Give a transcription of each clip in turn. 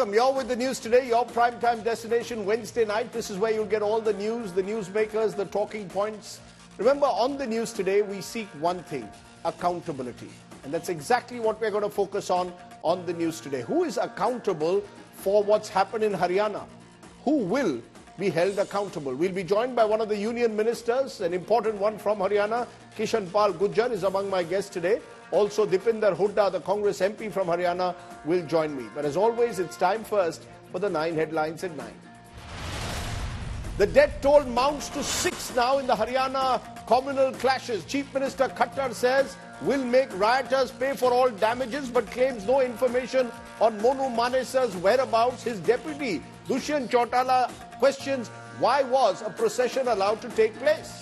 Welcome. You're with the news today, your primetime destination Wednesday night. This is where you'll get all the news, the newsmakers, the talking points. Remember, on the news today, we seek one thing, accountability. And that's exactly what we're going to focus on the news today. Who is accountable for what's happened in Haryana? Who will be held accountable? We'll be joined by one of the union ministers, an important one from Haryana. Kishan Pal Gujjar is among my guests today. Also, Dipinder Hooda, the Congress MP from Haryana, will join me. But as always, it's time first for the 9 headlines at 9. The death toll mounts to 6 now in the Haryana communal clashes. Chief Minister Khattar says will make rioters pay for all damages, but claims no information on Monu Manesar's whereabouts. His deputy, Dushyant Chautala, questions why was a procession allowed to take place.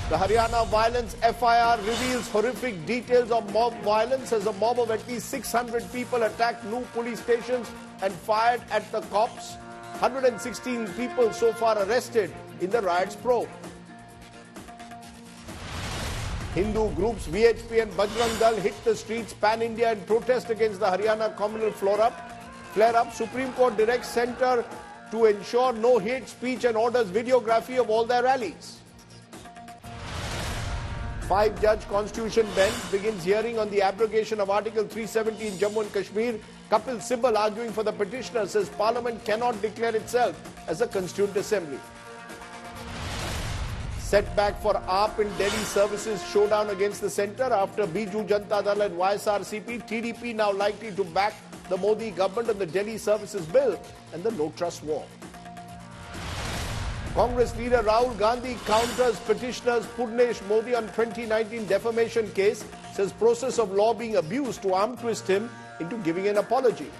The Haryana violence FIR reveals horrific details of mob violence as a mob of at least 600 people attacked Nuh police stations and fired at the cops. 116 people so far arrested in the riots probe. Hindu groups VHP and Bajrang Dal hit the streets pan-India in protest against the Haryana communal flare-up. Supreme Court directs centre to ensure no hate speech and orders videography of all their rallies. 5-judge Constitution bench begins hearing on the abrogation of Article 370 in Jammu and Kashmir. Kapil Sibal, arguing for the petitioner, says Parliament cannot declare itself as a constituent assembly. Setback for AAP in Delhi services showdown against the centre after Biju Janata Dal and YSRCP. TDP now likely to back the Modi government on the Delhi services bill and the no trust war. Congress leader Rahul Gandhi counters petitioners Purnesh Modi on 2019 defamation case, says process of law being abused to arm twist him into giving an apology.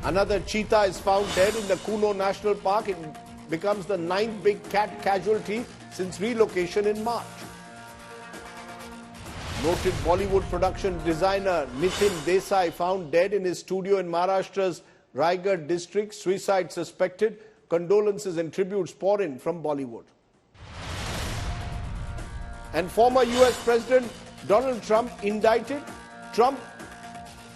Another cheetah is found dead in the Kuno National Park. It becomes the 9th big cat casualty since relocation in March. Noted Bollywood production designer Nitin Desai found dead in his studio in Maharashtra's Raigad district. Suicide suspected. Condolences and tributes pour in from Bollywood. And former US President Donald Trump indicted. Trump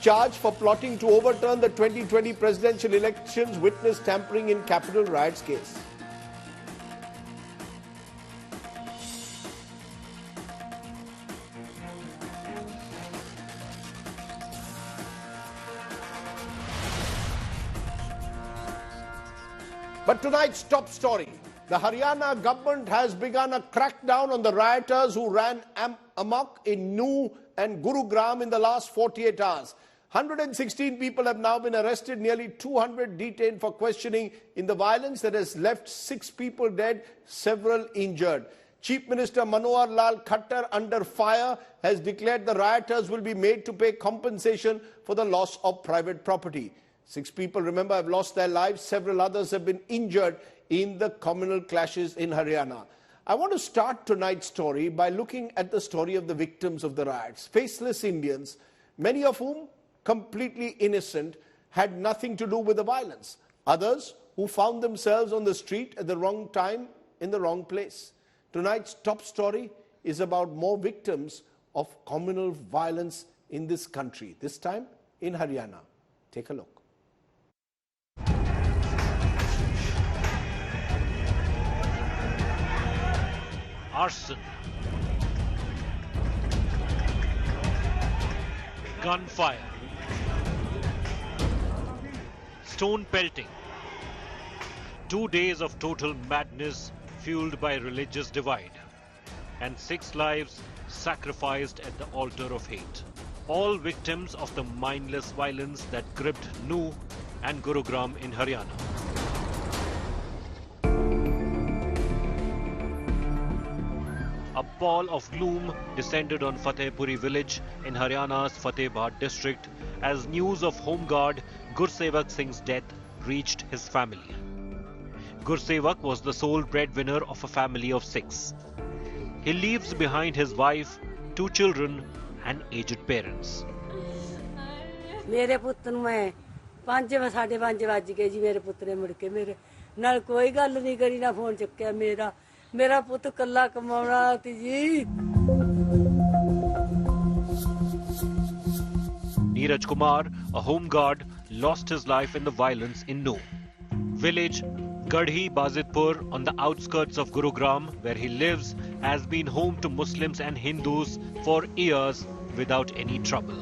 charged for plotting to overturn the 2020 presidential elections, witness tampering in Capitol riots case. But tonight's top story, the Haryana government has begun a crackdown on the rioters who ran amok in Nuh and Gurugram in the last 48 hours. 116 people have now been arrested, nearly 200 detained for questioning in the violence that has left 6 people dead, several injured. Chief Minister Manohar Lal Khattar, under fire, has declared the rioters will be made to pay compensation for the loss of private property. 6 people, remember, have lost their lives. Several others have been injured in the communal clashes in Haryana. I want to start tonight's story by looking at the story of the victims of the riots. Faceless Indians, many of whom completely innocent, had nothing to do with the violence. Others who found themselves on the street at the wrong time, in the wrong place. Tonight's top story is about more victims of communal violence in this country, this time in Haryana. Take a look. Arson, gunfire, stone pelting, 2 days of total madness fueled by religious divide, and 6 lives sacrificed at the altar of hate. All victims of the mindless violence that gripped Nuh and Gurugram in Haryana. A pall of gloom descended on Fatehpuri village in Haryana's Fatehpur district as news of Home Guard Gursevak Singh's death reached his family. Gursevak was the sole breadwinner of a family of 6. He leaves behind his wife, 2 children and aged parents. मेरे पुत्र ਨੂੰ मैं 5 साढ़े 5 बज गए जी मेरे पुत्र ने मुड़ के मेरे नाल कोई गल नहीं करी ना फोन चुक्या मेरा पुत्र कल्ला कमाउणा सी जी। Neeraj Kumar, a home guard, lost his life in the violence in Nuh. Village Gadhi Bazitpur on the outskirts of Gurugram, where he lives, has been home to Muslims and Hindus for years without any trouble.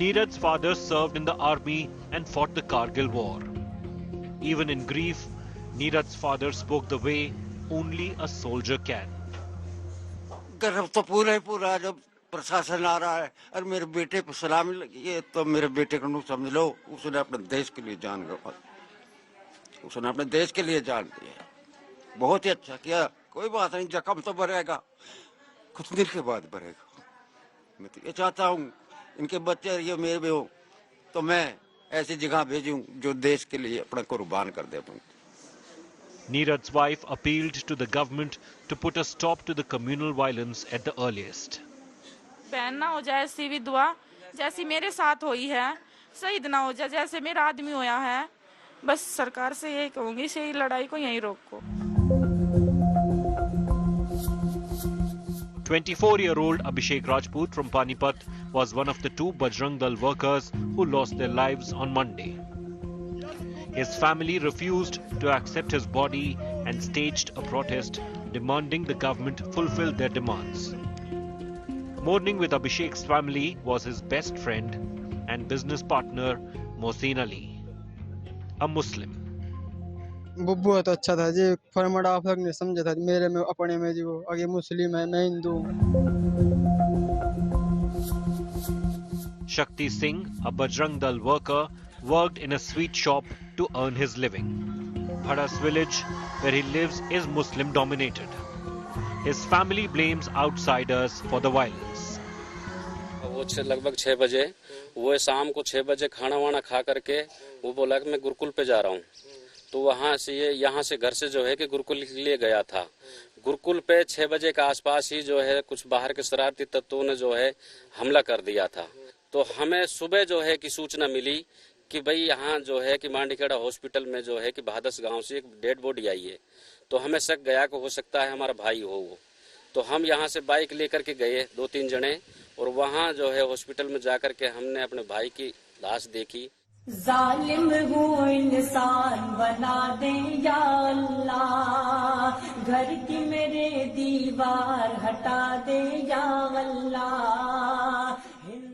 Neeraj's father served in the army and fought the Kargil war. Even in grief, Neeraj's father spoke the way only a soldier can. गर्व तो पूरा जब प्रशासन आ रहा है और मेरे बेटे को सलामी लगी है तो मेरे बेटे को नु समझ लो उसने अपने देश के लिए जान गंवाई, उसने अपने देश के लिए जान दी है। बहुत ही अच्छा किया। कोई बात नहीं, जख्म तो भरेगा, कुछ दिन के बाद भरेगा। मैं तो ये चाहता हूँ इनके बच्चे ये मेरे भी हो तो मैं ऐसी जगह भेजूं जो देश के लिए अपना कुर्बान कर दे। Neeraj's wife appealed to the government to put a stop to the communal violence at the earliest. बहन ना हो जाए ऐसी भी दुआ जैसी मेरे साथ हुई है, शहीद ना हो जाए जैसे मेरा आदमी होया है। बस सरकार से यही कहूंगी, इस लड़ाई को यहीं रोको। 24-year-old Abhishek Rajput from Panipat was one of the 2 Bajrang Dal workers who lost their lives on Monday. His family refused to accept his body and staged a protest demanding the government fulfill their demands. Mourning with Abhishek's family was his best friend and business partner Mohsin Ali, a Muslim. वो बहुत अच्छा था जी, format आप लोग ने समझा था मेरे में अपने में जी, वो आगे मुस्लिम है मैं हिंदू हूँ। Shakti Singh, a Bajrang Dal worker, worked in a sweet shop to earn his living. Bhadas village, where he lives, is Muslim dominated. His family blames outsiders for the violence. वो लगभग 6 बजे, वो शाम को 6 बजे खाना वाना खा करके वो बोला कि मैं गुरुकुल पे जा रहा हूँ। तो वहाँ से यहाँ से घर से जो है कि गुरुकुल के लिए गया था। गुरुकुल पे 6 बजे के आसपास ही जो है कुछ बाहर के शरारती तत्वों ने जो है हमला कर दिया था। तो हमें सुबह जो है कि सूचना मिली कि भाई यहाँ जो है कि मांडीखेड़ा हॉस्पिटल में जो है कि भादस गांव से एक डेड बॉडी आई है। तो हमें शक गया कि हो सकता है हमारा भाई हो वो। तो हम यहाँ से बाइक लेकर के गए 2-3 जने, और वहाँ जो है हॉस्पिटल में जाकर के हमने अपने भाई की लाश देखी। जालिम हूँ इंसान बना दे या अल्लाह, घर की मेरे दीवार हटा दे या अल्लाह।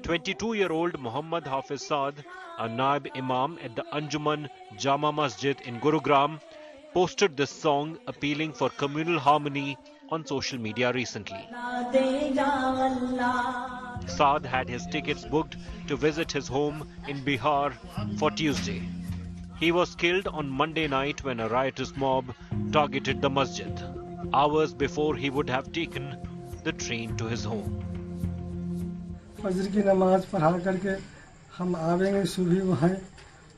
22-year-old Muhammad Hafiz Saad, a Naib Imam at the Anjuman Jama Masjid in Gurugram, posted this song appealing for communal harmony on social media recently. Saad had his tickets booked to visit his home in Bihar for Tuesday. He was killed on Monday night when a riotous mob targeted the masjid, hours before he would have taken the train to his home. फजर की नमाज पढ़ा करके हम आवेंगे सुबह वहाँ,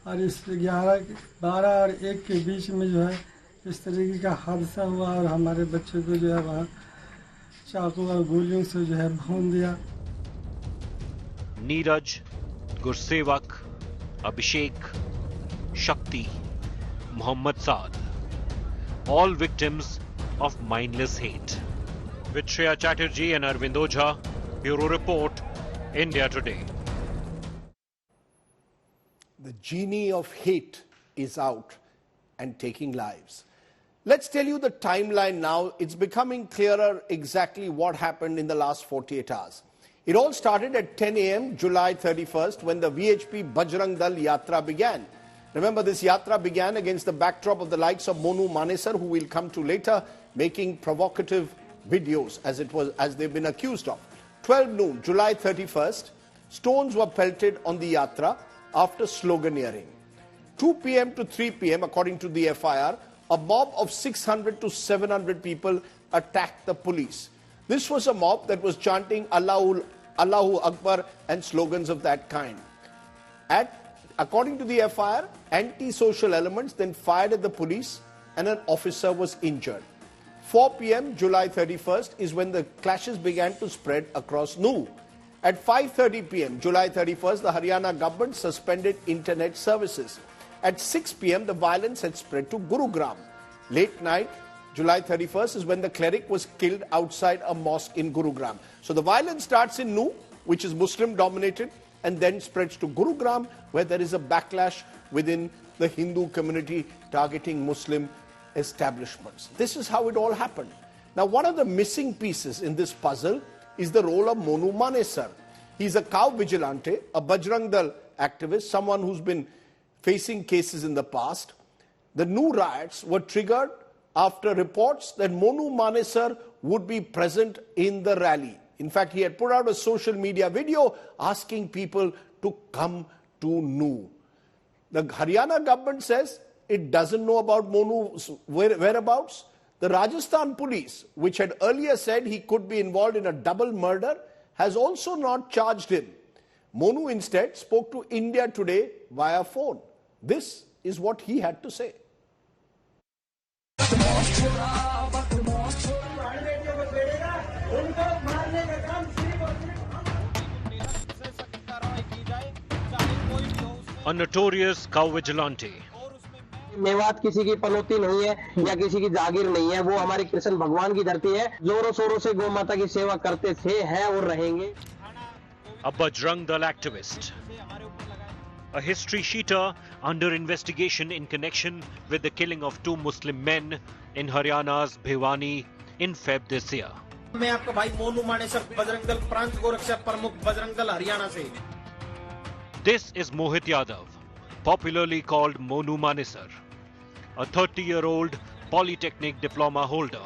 और इस 11, 12 और 1 के बीच में जो है इस तरीके का हादसा हुआ और हमारे बच्चे को जो है वहाँ चाकू और गोलियों से जो है भून दिया। Neeraj, Gursevak, Abhishek, Shakti, Muhammad Saad, all victims of mindless hate. With Shreya Chatterjee and Arvind Ojha, Bureau Report, India Today. The genie of hate is out and taking lives. Let's tell you the timeline now. It's becoming clearer exactly what happened in the last 48 hours. It all started at 10 a.m. July 31st when the VHP Bajrang Dal Yatra began. Remember, this Yatra began against the backdrop of the likes of Monu Manesar, who we'll come to later, making provocative videos as they've been accused of. 12 noon, July 31st, stones were pelted on the Yatra after sloganeering. 2 p.m. to 3 p.m., according to the FIR, a mob of 600 to 700 people attacked the police. This was a mob that was chanting Allahu Akbar and slogans of that kind. According to the FIR, anti-social elements then fired at the police and an officer was injured. 4 p.m. July 31st is when the clashes began to spread across Nuh. At 5:30 p.m. July 31st, the Haryana government suspended internet services. At 6 p.m., the violence had spread to Gurugram. Late night, July 31st, is when the cleric was killed outside a mosque in Gurugram. So the violence starts in Nuh, which is Muslim dominated, and then spreads to Gurugram, where there is a backlash within the Hindu community targeting Muslim establishments. This is how it all happened. Now, one of the missing pieces in this puzzle is the role of Monu Manesar. He's a cow vigilante, a Bajrang Dal activist, someone who's been facing cases in the past. The Nuh riots were triggered after reports that Monu Manesar would be present in the rally. In fact, he had put out a social media video asking people to come to Nuh. The Haryana government says it doesn't know about Monu's whereabouts. The Rajasthan Police, which had earlier said he could be involved in a double murder, has also not charged him. Monu instead spoke to India Today via phone. This is what he had to say. A notorious cow vigilante. Mewat किसी की पनौती नहीं है या किसी की जागीर नहीं है, वो हमारे कृष्ण भगवान की धरती है। जोरों शोरों से गौ माता की सेवा करते थे, हैं और रहेंगे। A Bajrang Dal activist. A history sheeter under investigation in connection with the killing of 2 Muslim men in Haryana's Bhiwani in Feb this year. मैं आपका भाई मोनू मानेसर बजरंग दल प्रांत गोरक्षा प्रमुख बजरंग दल हरियाणा से। This is Mohit Yadav, popularly called Monu Manesar, a 30-year-old polytechnic diploma holder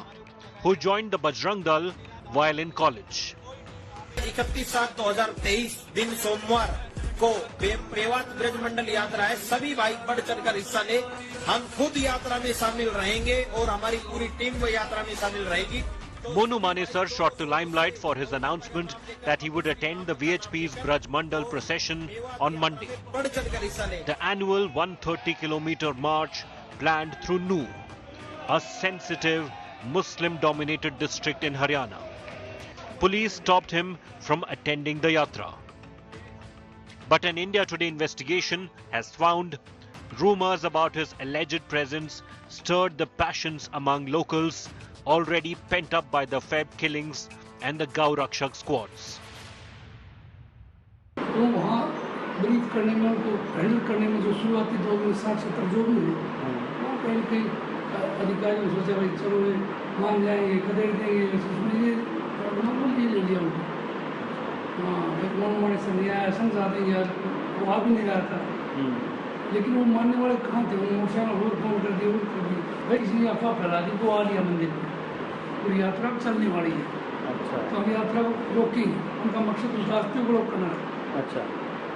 who joined the Bajrang Dal while in college. 31/7/2023 दिन सोमवार को मेवात ब्रज मंडल यात्रा है, सभी भाई बढ़ चढ़कर हिस्सा ले। हम खुद यात्रा में शामिल रहेंगे और हमारी पूरी टीम वो यात्रा में शामिल रहेगी। Monu Manesar shot to limelight for his announcement that he would attend the VHP's Braj Mandal procession on Monday. The annual 130-kilometer march planned through Nuh, a sensitive Muslim-dominated district in Haryana. Police stopped him from attending the yatra. But an India Today investigation has found rumors about his alleged presence stirred the passions among locals already pent up by the Feb killings and the Gau Rakshak squads. तो वहाँ brief करने में, उनको handle करने में जो शुरुआती 2060-70 जो भी हुई, वो कहीं अधिकारियों ने सोचा भाई चलो ये मान जाएंगे, खदेड़ देंगे, उसमें ये नॉर्मल ये ले लिया उनको। हाँ, एक मोनू मानेसर नहीं आया, समझा देंगे यार, वो आ भी नहीं रहा था। लेकिन वो मानने वाले कहाँ थे? वो मोटरसाइकिल और फोन कर दिए, भाई किसी अफवाह फैला दी, वो आ लिया मंदिर में। और यात्रा चलने वाली है। अच्छा। तो हम यात्रा को रोकेंगे, उनका मकसद उस रास्ते को रोक करना है। अच्छा।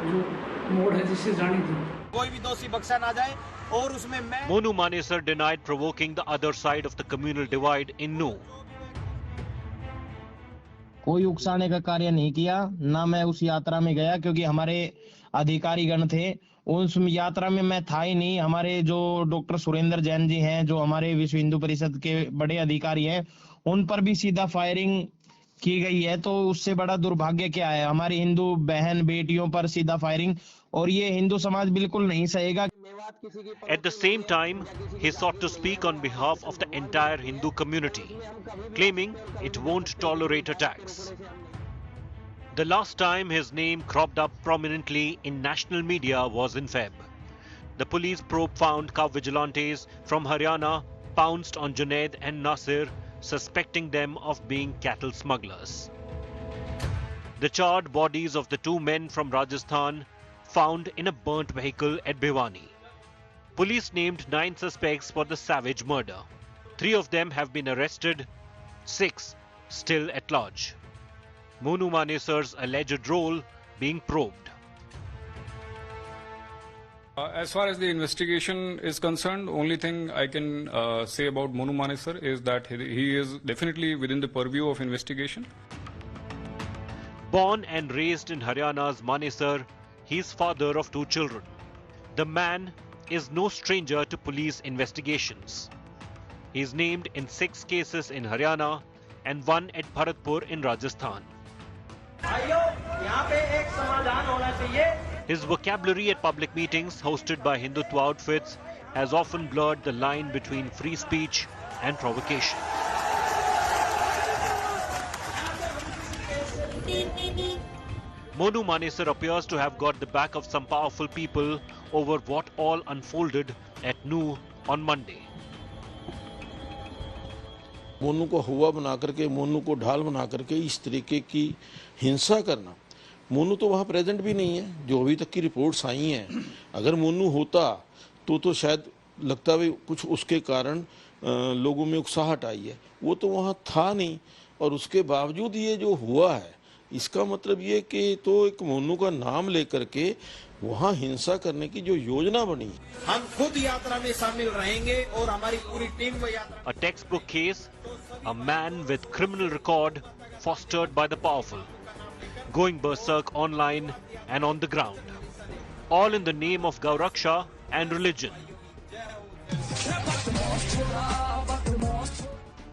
जो मोड़ है जिससे जानी थी। कोई भी दोषी बख्शा ना जाए और उसमें मैं। Monu Manesar denied provoking the other side of the communal divide in Nuh. कोई उकसाने का कार्य नहीं किया, ना मैं उस यात्रा में गया क्योंकि हमारे अधिकारीगण थे। उस यात्रा में मैं था ही नहीं। हमारे जो डॉक्टर सुरेंद्र जैन जी हैं, जो हमारे विश्व हिंदू परिषद के बड़े अधिकारी हैं, उन पर भी सीधा फायरिंग की गई है। तो उससे बड़ा दुर्भाग्य क्या है? हमारी हिंदू बहन बेटियों पर सीधा फायरिंग, और ये हिंदू समाज बिल्कुल नहीं सहेगा। At the same time, he sought to speak on behalf of the entire Hindu community, claiming it won't tolerate attacks. The last time his name cropped up prominently in national media was in Feb. The police probe found cow vigilantes from Haryana pounced on Junaid and Nasir, suspecting them of being cattle smugglers. The charred bodies of the 2 men from Rajasthan found in a burnt vehicle at Bhiwani. Police named 9 suspects for the savage murder. 3 of them have been arrested, 6 still at large. Monu Manesar's alleged role being probed. As far as the investigation is concerned, only thing I can say about Monu Manesar is that he is definitely within the purview of investigation. Born and raised in Haryana's Manesar, he is father of 2 children. The man is no stranger to police investigations. He is named in 6 cases in Haryana and 1 at Bharatpur in Rajasthan. His vocabulary at public meetings hosted by Hindutva outfits has often blurred the line between free speech and provocation. Monu Manesar appears to have got the back of some powerful people over what all unfolded at Nuh on Monday. Monu को हुआ बना करके, मोनू को ढाल बना करके इस तरीके की हिंसा करना, मोनू तो वहाँ प्रेजेंट भी नहीं है। जो अभी तक की रिपोर्ट्स आई हैं, अगर मोनू होता तो शायद लगता भी कुछ उसके कारण लोगों में उकसाहट आई है। वो तो वहाँ था नहीं और उसके बावजूद ये जो हुआ है, इसका मतलब ये कि तो एक मोनू का नाम लेकर के वहाँ हिंसा करने की जो योजना बनी, हम खुद यात्रा में शामिल रहेंगे और हमारी पूरी टीम को यात्रा। A textbook case, a man with criminal record fostered by the powerful, going berserk online and on the ground, all in the name of Gauraksha and religion.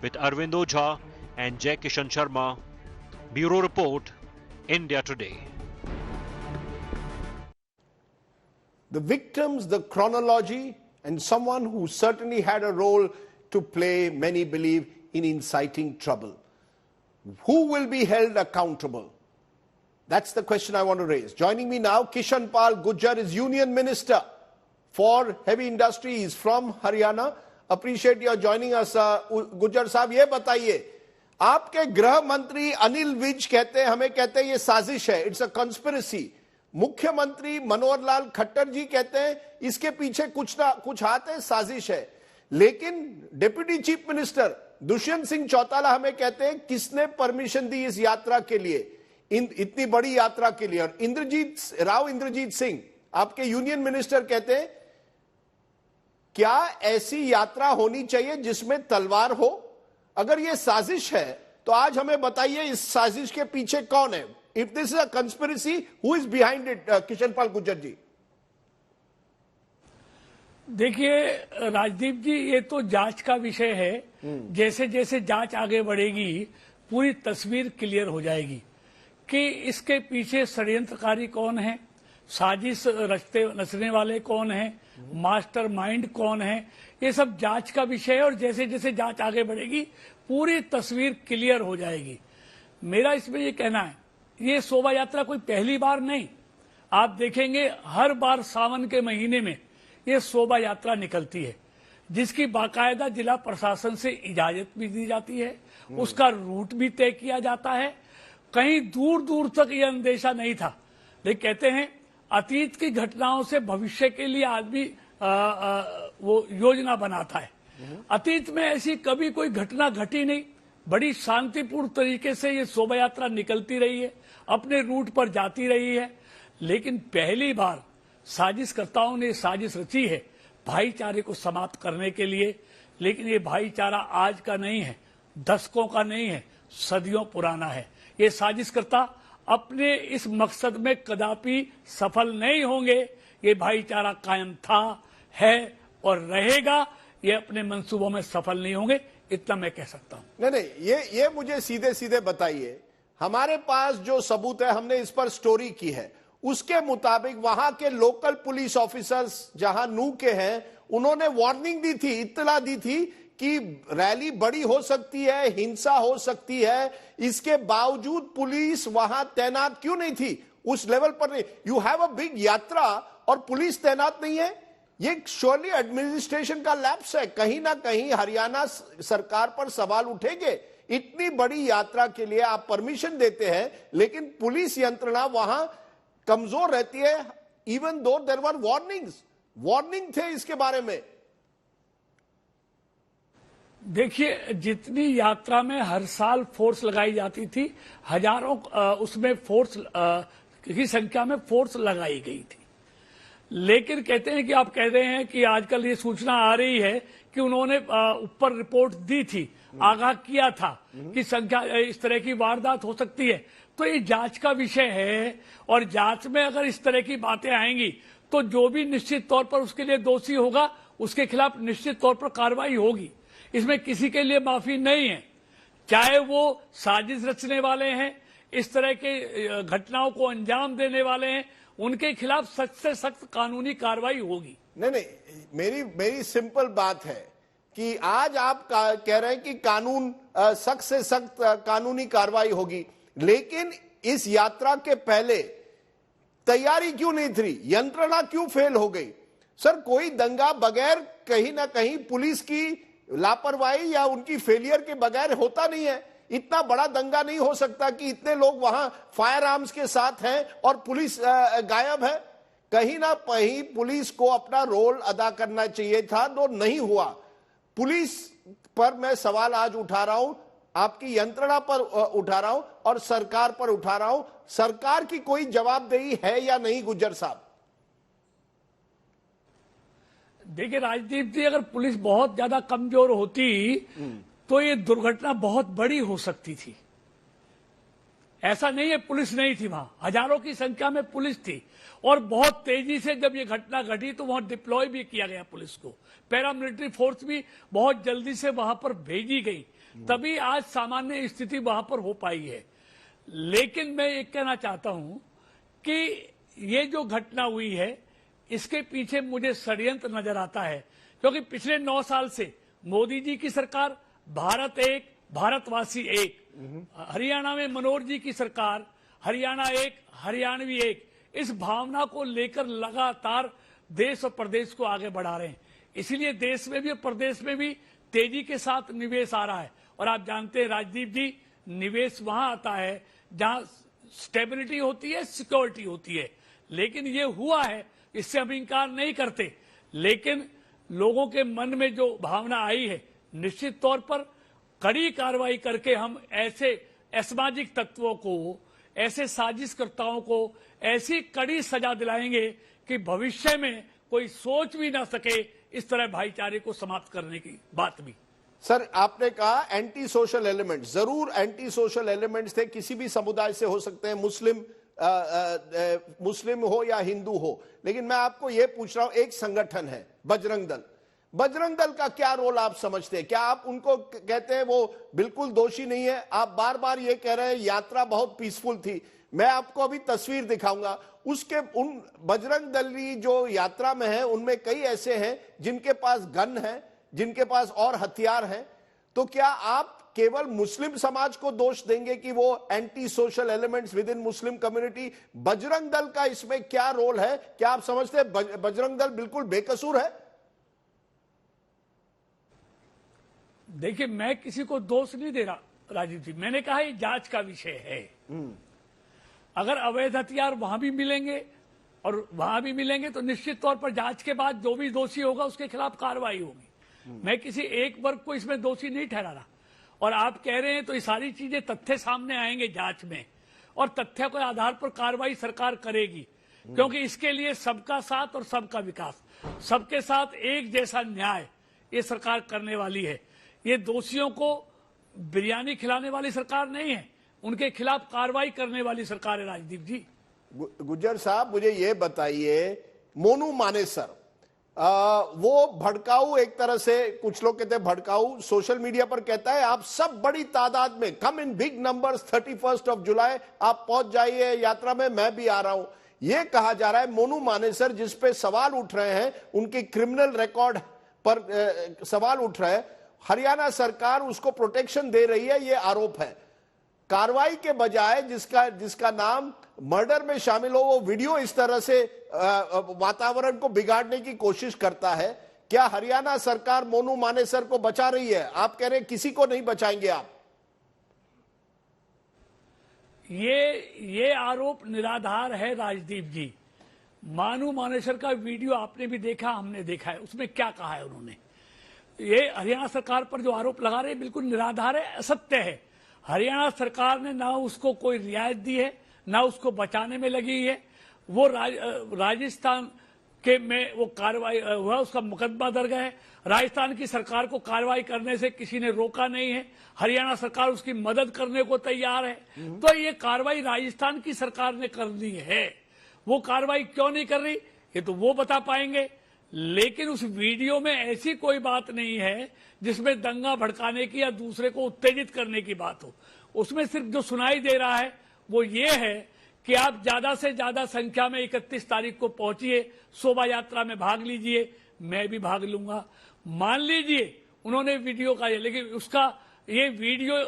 With Arvind Ojha and Jai Kishan Sharma, Bureau Report, India Today. The victims, the chronology, and someone who certainly had a role to play, many believe, in inciting trouble. Who will be held accountable? That's the question I want to raise. Joining me now, Kishan Pal Gujjar is Union Minister for Heavy Industry. He's from Haryana. Appreciate your joining us. Gujjar साहब, ये बताइए, आपके गृह मंत्री अनिल विज कहते हैं, हमें कहते हैं ये साजिश है, इट्स अ कंस्पिरेसी। मुख्यमंत्री मनोहर लाल खट्टर जी कहते हैं इसके पीछे कुछ ना कुछ हाथ है, साजिश है। लेकिन deputy chief minister Dushyant Singh Chautala हमें कहते हैं किसने परमिशन दी इस यात्रा के लिए, इतनी बड़ी यात्रा के लिए। और इंद्रजीत सिंह आपके यूनियन मिनिस्टर कहते हैं क्या ऐसी यात्रा होनी चाहिए जिसमें तलवार हो? अगर ये साजिश है तो आज हमें बताइए इस साजिश के पीछे कौन है? If this is a conspiracy, who is behind it, Kishan Pal Gujjar ji? देखिए राजदीप जी, ये तो जांच का विषय है। जैसे जैसे जांच आगे बढ़ेगी पूरी तस्वीर क्लियर हो जाएगी कि इसके पीछे षड्यंत्रकारी कौन है, साजिश रचने वाले कौन है, मास्टरमाइंड कौन है। ये सब जांच का विषय है और जैसे जैसे जांच आगे बढ़ेगी पूरी तस्वीर क्लियर हो जाएगी। मेरा इसमें ये कहना है, ये शोभा यात्रा कोई पहली बार नहीं, आप देखेंगे हर बार सावन के महीने में ये शोभा यात्रा निकलती है, जिसकी बाकायदा जिला प्रशासन से इजाजत भी दी जाती है, उसका रूट भी तय किया जाता है। कहीं दूर दूर तक ये अंदेशा नहीं था। लेकिन कहते हैं अतीत की घटनाओं से भविष्य के लिए आदमी वो योजना बनाता है। अतीत में ऐसी कभी कोई घटना घटी नहीं, बड़ी शांतिपूर्ण तरीके से ये शोभा यात्रा निकलती रही है, अपने रूट पर जाती रही है। लेकिन पहली बार साजिशकर्ताओं ने साजिश रची है भाईचारे को समाप्त करने के लिए। लेकिन ये भाईचारा आज का नहीं है, दशकों का नहीं है, सदियों पुराना है। ये साजिशकर्ता अपने इस मकसद में कदापि सफल नहीं होंगे। ये भाईचारा कायम था, है और रहेगा। ये अपने मंसूबों में सफल नहीं होंगे, इतना मैं कह सकता हूं। नहीं, ये मुझे सीधे सीधे बताइए, हमारे पास जो सबूत है, हमने इस पर स्टोरी की है, उसके मुताबिक वहां के लोकल पुलिस ऑफिसर्स जहां नूह के हैं, उन्होंने वार्निंग दी थी, इत्तला दी थी कि रैली बड़ी हो सकती है, हिंसा हो सकती है। इसके बावजूद पुलिस वहां तैनात क्यों नहीं थी? उस लेवल पर नहीं। यू हैव अ बिग यात्रा और पुलिस तैनात नहीं है, ये श्योरली एडमिनिस्ट्रेशन का लैप्स है। कहीं ना कहीं हरियाणा सरकार पर सवाल उठेंगे। इतनी बड़ी यात्रा के लिए आप परमिशन देते हैं, लेकिन पुलिस यंत्रणा वहां कमजोर रहती है। Even though there were warning थे इसके बारे में। देखिए, जितनी यात्रा में हर साल फोर्स लगाई जाती थी, हजारों उसमें फोर्स की संख्या में फोर्स लगाई गई थी। लेकिन कहते हैं कि आप कह रहे हैं कि आजकल ये सूचना आ रही है कि उन्होंने ऊपर रिपोर्ट दी थी, आगाह किया था कि संख्या इस तरह की वारदात हो सकती है। तो ये जांच का विषय है और जांच में अगर इस तरह की बातें आएंगी तो जो भी निश्चित तौर पर उसके लिए दोषी होगा उसके खिलाफ निश्चित तौर पर कार्रवाई होगी। इसमें किसी के लिए माफी नहीं है, चाहे वो साजिश रचने वाले हैं, इस तरह के घटनाओं को अंजाम देने वाले हैं, उनके खिलाफ सख्त से सख्त कानूनी कार्रवाई होगी। नहीं, मेरी सिंपल बात है कि आज आप कह रहे हैं कि कानून सख्त से सख्त कानूनी कार्रवाई होगी, लेकिन इस यात्रा के पहले तैयारी क्यों नहीं थी? यंत्रणा क्यों फेल हो गई? सर, कोई दंगा बगैर कहीं ना कहीं पुलिस की लापरवाही या उनकी फेलियर के बगैर होता नहीं है। इतना बड़ा दंगा नहीं हो सकता कि इतने लोग वहां फायर आर्म्स के साथ हैं और पुलिस गायब है। कहीं ना कहीं पुलिस को अपना रोल अदा करना चाहिए था, जो नहीं हुआ। पुलिस पर मैं सवाल आज उठा रहा हूं, आपकी यंत्रणा पर उठा रहा हूं और सरकार पर उठा रहा हूं। सरकार की कोई जवाबदेही है या नहीं, गुज्जर साहब? देखिए राजदीप जी, अगर पुलिस बहुत ज्यादा कमजोर होती तो ये दुर्घटना बहुत बड़ी हो सकती थी। ऐसा नहीं है पुलिस नहीं थी, वहां हजारों की संख्या में पुलिस थी और बहुत तेजी से जब ये घटना घटी तो वहां डिप्लॉय भी किया गया पुलिस को। पैरामिलिट्री फोर्स भी बहुत जल्दी से वहां पर भेजी गई, तभी आज सामान्य स्थिति वहां पर हो पाई है। लेकिन मैं ये कहना चाहता हूं कि ये जो घटना हुई है इसके पीछे मुझे षड्यंत्र नजर आता है, क्योंकि पिछले 9 साल से मोदी जी की सरकार, भारत एक भारतवासी एक, हरियाणा में मनोहर जी की सरकार, हरियाणा एक हरियाणवी एक, इस भावना को लेकर लगातार देश और प्रदेश को आगे बढ़ा रहे हैं। इसीलिए देश में भी और प्रदेश में भी तेजी के साथ निवेश आ रहा है। और आप जानते हैं राजदीप जी, निवेश वहां आता है जहां स्टेबिलिटी होती है, सिक्योरिटी होती है। लेकिन ये हुआ है, इससे हम इंकार नहीं करते, लेकिन लोगों के मन में जो भावना आई है, निश्चित तौर पर कड़ी कार्रवाई करके हम ऐसे असामाजिक तत्वों को, ऐसे साजिशकर्ताओं को ऐसी कड़ी सजा दिलाएंगे कि भविष्य में कोई सोच भी ना सके इस तरह भाईचारे को समाप्त करने की बात भी। सर, आपने कहा एंटी सोशल एलिमेंट, जरूर एंटी सोशल एलिमेंट्स थे, किसी भी समुदाय से हो सकते हैं, मुस्लिम हो या हिंदू हो। लेकिन मैं आपको यह पूछ रहा हूं, एक संगठन है बजरंग दल, बजरंग दल का क्या रोल आप समझते हैं? क्या आप उनको कहते हैं वो बिल्कुल दोषी नहीं है? आप बार बार ये कह रहे हैं यात्रा बहुत पीसफुल थी। मैं आपको अभी तस्वीर दिखाऊंगा, उसके उन बजरंग दली जो यात्रा में है उनमें कई ऐसे हैं जिनके पास गन है, जिनके पास और हथियार हैं। तो क्या आप केवल मुस्लिम समाज को दोष देंगे कि वो anti social elements with in Muslim community? Bajrang Dal का इसमें क्या रोल है? क्या आप समझते हैं बजरंग दल बिल्कुल बेकसूर है? देखिए, मैं किसी को दोष नहीं दे रहा राजीव जी, मैंने कहा ये जांच का विषय है। अगर अवैध हथियार वहां भी मिलेंगे और वहां भी मिलेंगे तो निश्चित तौर पर जांच के बाद जो भी दोषी होगा उसके खिलाफ कार्रवाई होगी। मैं किसी एक वर्ग को इसमें दोषी नहीं ठहरा रहा। और आप कह रहे हैं तो ये सारी चीजें तथ्य सामने आएंगे जांच में, और तथ्य के आधार पर कार्रवाई सरकार करेगी, क्योंकि इसके लिए सबका साथ और सबका विकास, सबके साथ एक जैसा न्याय ये सरकार करने वाली है। ये दोषियों को बिरयानी खिलाने वाली सरकार नहीं है, उनके खिलाफ कार्रवाई करने वाली सरकार है। राजदीप जी, गुज्जर साहब, मुझे ये बताइए, मोनू मानेसर वो भड़काऊ, एक तरह से कुछ लोग कहते हैं भड़काऊ, सोशल मीडिया पर कहता है आप सब बड़ी तादाद में, कम इन बिग नंबर्स 31 जुलाई आप पहुंच जाइए यात्रा में, मैं भी आ रहा हूं। यह कहा जा रहा है मोनू मानेसर, जिस पे सवाल उठ रहे हैं, उनके क्रिमिनल रिकॉर्ड पर सवाल उठ रहे हैं, हरियाणा सरकार उसको प्रोटेक्शन दे रही है, यह आरोप है। कार्रवाई के बजाय जिसका नाम मर्डर में शामिल हो, वो वीडियो इस तरह से वातावरण को बिगाड़ने की कोशिश करता है। क्या हरियाणा सरकार मोनू मानेसर को बचा रही है? आप कह रहे हैं किसी को नहीं बचाएंगे आप। ये आरोप निराधार है राजदीप जी। मोनू मानेसर का वीडियो आपने भी देखा, हमने देखा है, उसमें क्या कहा है उन्होंने। ये हरियाणा सरकार पर जो आरोप लगा रहे हैं बिल्कुल निराधार है, असत्य है। हरियाणा सरकार ने ना उसको कोई रियायत दी है, ना उसको बचाने में लगी है। वो राजस्थान के में वो कार्रवाई हुआ, उसका मुकदमा दर्ज है। राजस्थान की सरकार को कार्रवाई करने से किसी ने रोका नहीं है, हरियाणा सरकार उसकी मदद करने को तैयार है। तो ये कार्रवाई राजस्थान की सरकार ने करनी है, वो कार्रवाई क्यों नहीं कर रही ये तो वो बता पाएंगे। लेकिन उस वीडियो में ऐसी कोई बात नहीं है जिसमें दंगा भड़काने की या दूसरे को उत्तेजित करने की बात हो। उसमें सिर्फ जो सुनाई दे रहा है वो ये है कि आप ज्यादा से ज्यादा संख्या में 31 तारीख को पहुंचिए, शोभा यात्रा में भाग लीजिए, मैं भी भाग लूंगा। मान लीजिए उन्होंने वीडियो का, लेकिन उसका ये वीडियो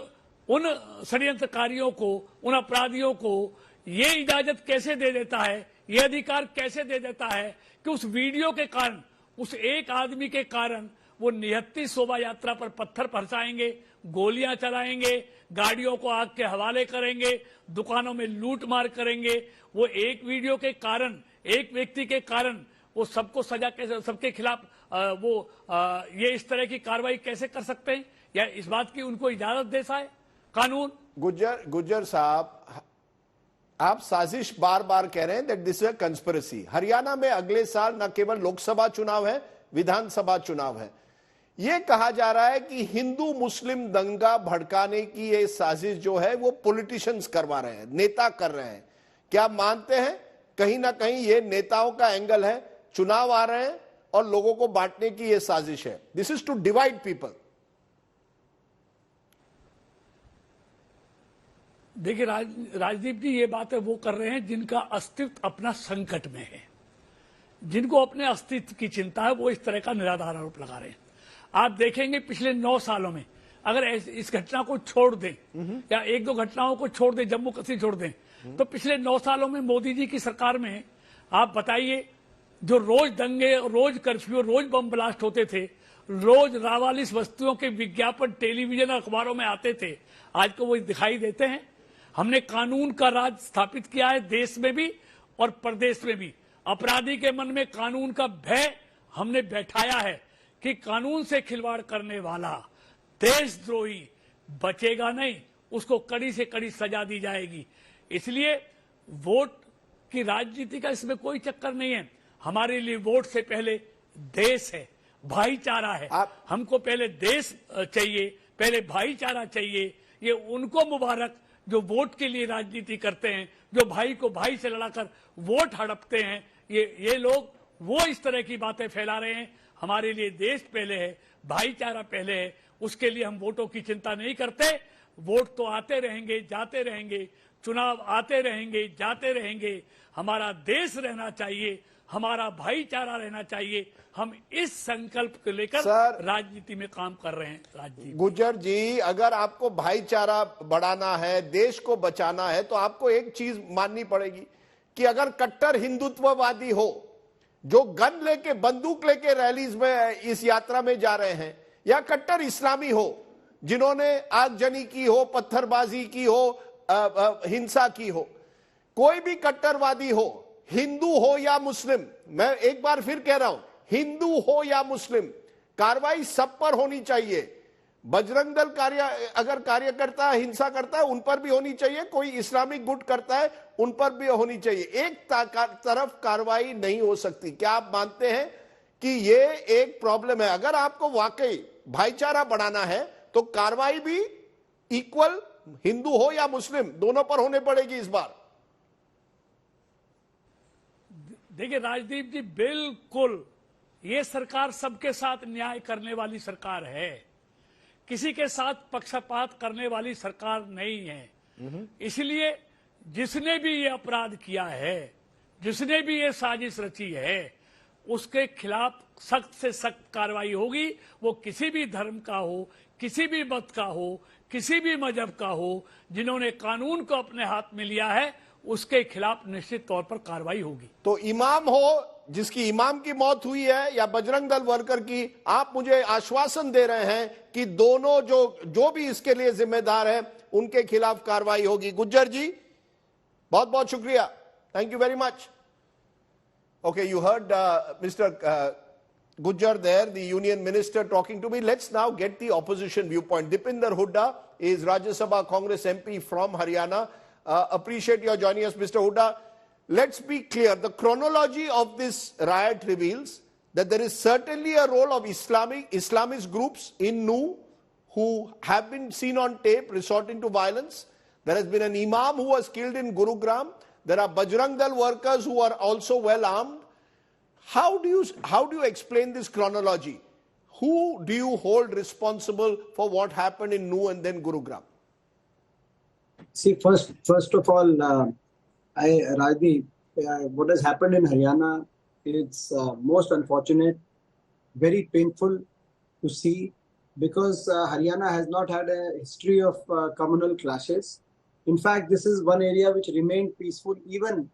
उन षड्यंत्रकारियों को, उन अपराधियों को ये इजाजत कैसे दे देता है, ये अधिकार कैसे दे देता है कि उस वीडियो के कारण, उस एक आदमी के कारण वो निहत्ती शोभा यात्रा पर पत्थर बरसाएंगे, गोलियां चलाएंगे, गाड़ियों को आग के हवाले करेंगे, दुकानों में लूट मार करेंगे। वो एक वीडियो के कारण, एक व्यक्ति के कारण वो सबको सजा कैसे, सबके खिलाफ ये इस तरह की कार्रवाई कैसे कर सकते हैं, या इस बात की उनको इजाजत देता है कानून? गुज्जर साहब, आप साजिश बार बार कह रहे हैं that this is a conspiracy. Haryana में अगले साल न केवल लोकसभा चुनाव है, विधानसभा चुनाव है। यह कहा जा रहा है कि हिंदू मुस्लिम दंगा भड़काने की ये साजिश जो है वो पॉलिटिशियंस करवा रहे हैं, नेता कर रहे हैं। क्या मानते हैं कहीं ना कहीं ये नेताओं का एंगल है, चुनाव आ रहे हैं और लोगों को बांटने की ये साजिश है? This is to divide people. देखिए राजदीप जी, ये बातें वो कर रहे हैं जिनका अस्तित्व अपना संकट में है, जिनको अपने अस्तित्व की चिंता है, वो इस तरह का निराधार आरोप लगा रहे हैं। आप देखेंगे पिछले 9 सालों में अगर इस घटना को छोड़ दें या 1-2 घटनाओं को छोड़ दें, जम्मू कश्मीर छोड़ दें, तो पिछले 9 सालों में मोदी जी की सरकार में आप बताइए, जो रोज दंगे, रोज कर्फ्यू, रोज बम ब्लास्ट होते थे, रोज रावालिस वस्तुओं के विज्ञापन टेलीविजन और अखबारों में आते थे, आज को वो दिखाई देते हैं। हमने कानून का राज स्थापित किया है, देश में भी और प्रदेश में भी। अपराधी के मन में कानून का भय हमने बैठाया है कि कानून से खिलवाड़ करने वाला देशद्रोही बचेगा नहीं, उसको कड़ी से कड़ी सजा दी जाएगी। इसलिए वोट की राजनीति का इसमें कोई चक्कर नहीं है। हमारे लिए वोट से पहले देश है, भाईचारा है। हमको पहले देश चाहिए, पहले भाईचारा चाहिए। ये उनको मुबारक जो वोट के लिए राजनीति करते हैं, जो भाई को भाई से लड़ाकर वोट हड़पते हैं। ये लोग वो इस तरह की बातें फैला रहे हैं। हमारे लिए देश पहले है, भाईचारा पहले है, उसके लिए हम वोटों की चिंता नहीं करते। वोट तो आते रहेंगे, जाते रहेंगे, चुनाव आते रहेंगे, जाते रहेंगे। हमारा देश रहना चाहिए, हमारा भाईचारा रहना चाहिए। हम इस संकल्प को लेकर राजनीति में काम कर रहे हैं। राजदीप गुज्जर जी, अगर आपको भाईचारा बढ़ाना है, देश को बचाना है, तो आपको एक चीज माननी पड़ेगी कि अगर कट्टर हिंदुत्ववादी हो, जो गन लेके, बंदूक लेके रैलीज में इस यात्रा में जा रहे हैं, या कट्टर इस्लामी हो जिन्होंने आगजनी की हो, पत्थरबाजी की हो, हिंसा की हो, कोई भी कट्टरवादी हो, हिंदू हो या मुस्लिम, मैं एक बार फिर कह रहा हूं, हिंदू हो या मुस्लिम, कार्रवाई सब पर होनी चाहिए। बजरंग दल अगर कार्य करता है, हिंसा करता है, उन पर भी होनी चाहिए। कोई इस्लामिक गुट करता है, उन पर भी होनी चाहिए। एक तरफ कार्रवाई नहीं हो सकती। क्या आप मानते हैं कि ये एक प्रॉब्लम है? अगर आपको वाकई भाईचारा बढ़ाना है तो कार्रवाई भी इक्वल, हिंदू हो या मुस्लिम, दोनों पर होने पड़ेगी इस बार। देखिए राजदीप जी, बिल्कुल ये सरकार सबके साथ न्याय करने वाली सरकार है, किसी के साथ पक्षपात करने वाली सरकार नहीं है। इसलिए जिसने भी ये अपराध किया है, जिसने भी ये साजिश रची है, उसके खिलाफ सख्त से सख्त कार्रवाई होगी। वो किसी भी धर्म का हो, किसी भी मत का हो, किसी भी मजहब का हो, जिन्होंने कानून को अपने हाथ में लिया है, उसके खिलाफ निश्चित तौर पर कार्रवाई होगी। तो इमाम हो, जिसकी इमाम की मौत हुई है, या बजरंग दल वर्कर की, आप मुझे आश्वासन दे रहे हैं कि दोनों जो भी इसके लिए जिम्मेदार है, उनके खिलाफ कार्रवाई होगी। गुज्जर जी, बहुत बहुत शुक्रिया, thank you very much. Okay, you heard Mr. Gujjar there, the union minister talking to me. Let's now get the opposition viewpoint. Dipinder Hooda is Rajya Sabha Congress MP from Haryana. Appreciate your joining us, Mr. Hooda. Let's be clear. The chronology of this riot reveals that there is certainly a role of Islamist groups in Nuh who have been seen on tape resorting to violence. There has been an Imam who was killed in Gurugram. There are Bajrang Dal workers who are also well armed. How do you explain this chronology? Who do you hold responsible for what happened in Nuh and then Gurugram? See, first of all, Rajdeep, what has happened in Haryana, it's most unfortunate, very painful to see, because Haryana has not had a history of communal clashes. In fact, this is one area which remained peaceful even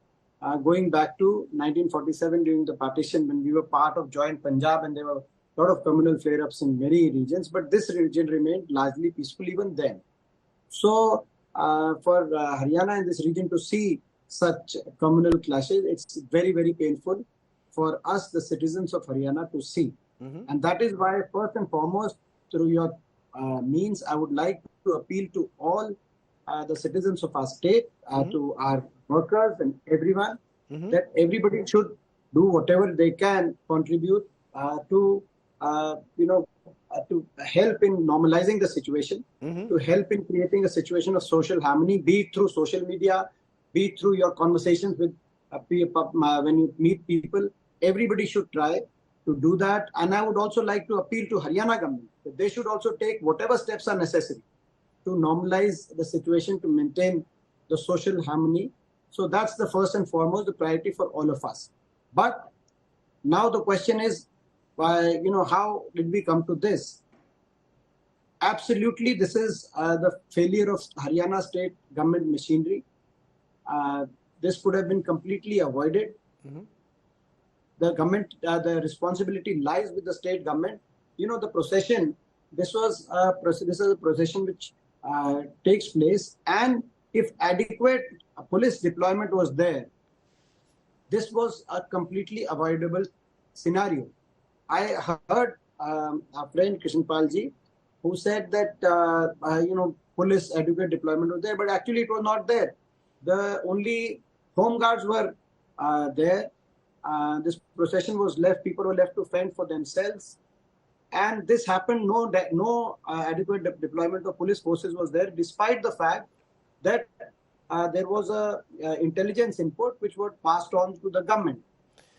going back to 1947 during the partition, when we were part of joint Punjab and there were a lot of communal flare-ups in many regions, but this region remained largely peaceful even then. So for Haryana and this region to see such communal clashes, it's very, very painful for us, the citizens of Haryana, to see. And that is why, first and foremost, through your means, I would like to appeal to all the citizens of our state, to our workers and everyone, that everybody should do whatever they can contribute to help in normalizing the situation, to help in creating a situation of social harmony, be it through social media, be it through your conversations with when you meet people. Everybody should try to do that. And I would also like to appeal to Haryana government that they should also take whatever steps are necessary to normalize the situation, to maintain the social harmony. So that's the first and foremost, the priority for all of us. But now the question is, how did we come to this? Absolutely, this is the failure of Haryana state government machinery. This could have been completely avoided. The government, the responsibility lies with the state government. The procession, this is a procession which takes place, and if adequate police deployment was there, this was a completely avoidable scenario. I heard our friend Krishnpal ji, who said that police adequate deployment was there, but actually it was not there. The only home guards were there. This procession was left, people were left to fend for themselves, and this happened. No adequate deployment of police forces was there, despite the fact that there was a intelligence input which was passed on to the government.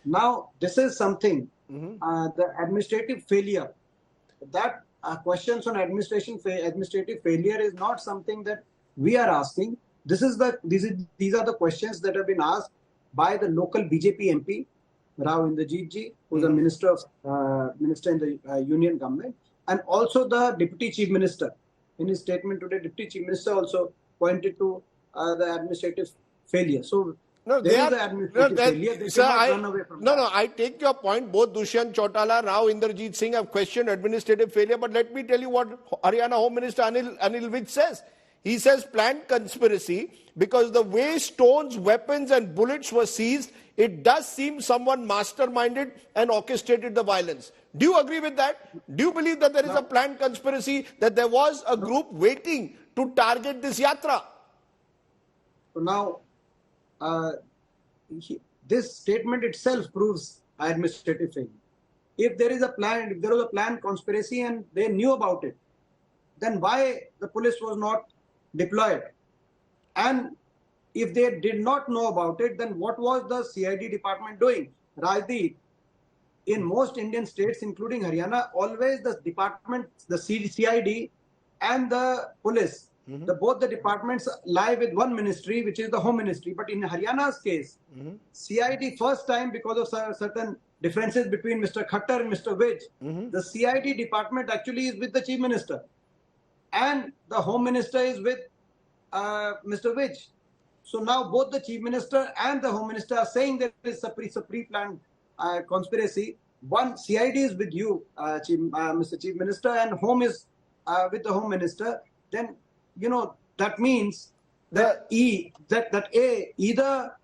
Now, this is something, the administrative failure, that questions on administrative failure is not something that we are asking. These are the questions that have been asked by the local BJP MP, Rao Indrajit ji, who is a minister in the union government, and also the Deputy Chief Minister. In his statement today, Deputy Chief Minister also pointed to the administrative failure. So I take your point. Both Dushyant Chautala, Rao Indrajit Singh have questioned administrative failure, but let me tell you what Haryana Home Minister Anil Vij says. He says planned conspiracy because the way stones, weapons and bullets were seized, it does seem someone masterminded and orchestrated the violence. Do you agree with that? Do you believe that there is a planned conspiracy, that there was a group waiting to target this yatra? So now, this statement itself proves administrative failure. If there is a plan, if there was a planned conspiracy and they knew about it, then why the police was not deployed? And if they did not know about it, then what was the CID department doing? Rajdeep, in most Indian states, including Haryana, always the department, the CID and the police, both the departments lie with one ministry, which is the Home Ministry. But in Haryana's case, CID first time, because of certain differences between Mr. Khattar and Mr. Vij, the CID department actually is with the Chief Minister. And the Home Minister is with Mr. Vij. So now both the Chief Minister and the Home Minister are saying that there is a pre-planned conspiracy. One, CID is with you, Mr. Chief Minister, and Home is with the Home Minister. Then, that means that either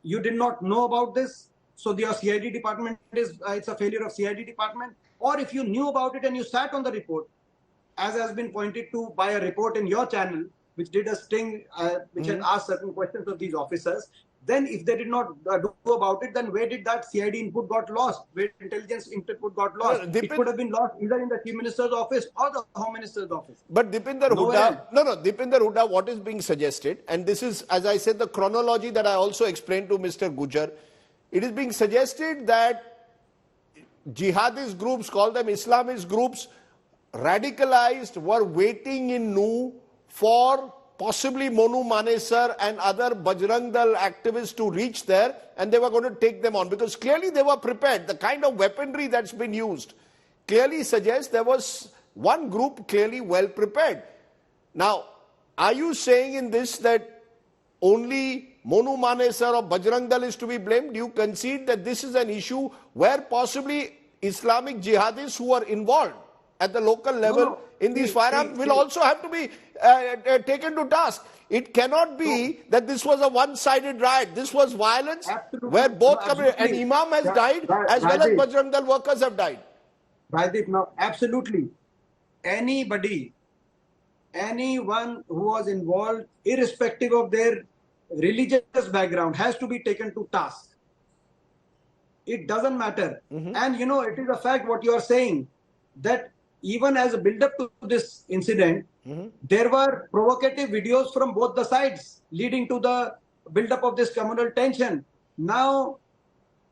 you did not know about this, so your CID department it's a failure of CID department, or if you knew about it and you sat on the report, as has been pointed to by a report in your channel, which did a sting, which had asked certain questions of these officers, then if they did not do about it, then where did that CID input got lost? Where intelligence input got lost? It could have been lost either in the Chief Minister's office or the Home Minister's office. But Dipinder Hooda, what is being suggested, and this is, as I said, the chronology that I also explained to Mr. Gujar, it is being suggested that jihadist groups, call them Islamist groups, radicalized, were waiting in Nuh for possibly Monu Manesar and other Bajrang Dal activists to reach there, and they were going to take them on, because clearly they were prepared. The kind of weaponry that's been used clearly suggests there was one group clearly well prepared. Now, are you saying in this that only Monu Manesar or Bajrang Dal is to be blamed? Do you concede that this is an issue where possibly Islamic jihadists who are involved at the local level in these firearms will also have to be taken to task? It cannot be that this was a one-sided riot. This was violence where both and Imam has died as well as Bajrang Dal workers have died. Rajdeep, now absolutely anyone who was involved, irrespective of their religious background, has to be taken to task. It doesn't matter. And you know, it is a fact what you are saying, that even as a build-up to this incident, there were provocative videos from both the sides leading to the build-up of this communal tension. Now,